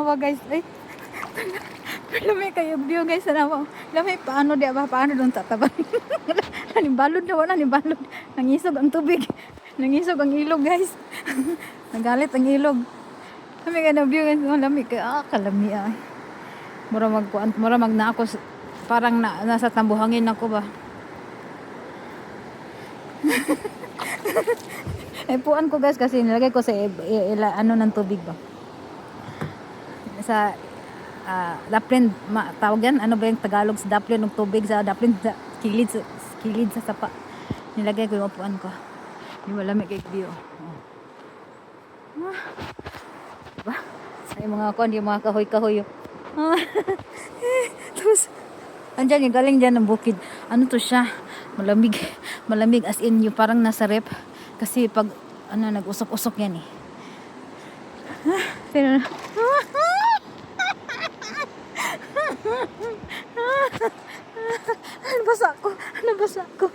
tanawa guys. Ay, lami kayo view guys. Tanawa. Lami, paano di ba? Paano doon tatabang? Nanibalod na wala, nanibalod. Nangisog ang tubig. Nangisog ang ilog guys. Nagalit ang ilog. Lami kayo na view guys. Lami kayo. Kalami ay. Mura mag na ako. Parang nasa tambuhangin ako ba. Puan ko guys kasi nilagay ko sa ano ng tubig ba. Sa daplin, tawag yan, ano ba yung Tagalog sa daplin ng tubig sa daplin sa kilid sa sapa. Nilagay ko yung upuan ko. Yung malamig kay view. Diba? Sa yung mga kuan, yung mga kahoy-kahoy. Tapos, andyan yung galing dyan ng bukid. Ano to siya? Malamig. Malamig as in yung parang nasa rep. Kasi pag, ano, nag-usok-usok yan eh. Pero, nabasa ko.